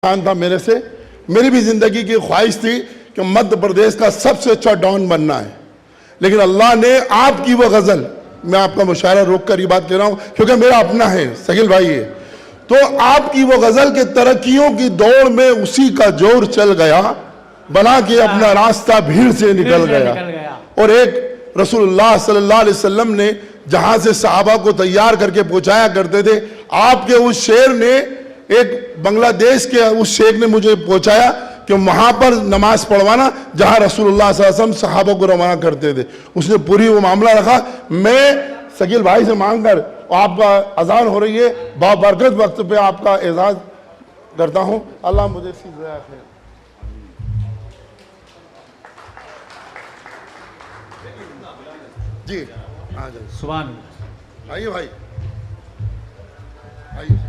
था मेरे से, मेरी भी जिंदगी की ख्वाहिश थी कि मध्य प्रदेश का सबसे अच्छा डॉन बनना है, लेकिन अल्लाह ने आपकी वो गजल, मैं आपका मुशायरा रोक कर ये बात कह रहा हूं क्योंकि मेरा अपना है, शकील भाई है, तो आपकी वो गजल के तरक्कियों की दौड़ में उसी का जोर चल गया, बना के अपना रास्ता भीड़ से निकल गया। और एक रसूलुल्लाह सल्लल्लाहु अलैहि वसल्लम ने जहां से सहाबा को तैयार करके पहुंचाया करते थे, आपके उस शेर ने, एक बांग्लादेश के उस शेख ने मुझे पहुंचाया कि वहां पर नमाज पढ़वाना जहां रसूलुल्लाह सल्लल्लाहु अलैहि वसल्लम सहाबा को रवाना करते थे। उसने पूरी वो मामला रखा। मैं शकील भाई से मांग कर, आपका अजान हो रही है, बाबरकत वक्त पे आपका एजाज करता हूं। अल्लाह मुझे जी आ जाइए, सुभान अल्लाह। आइए भाई, आइए।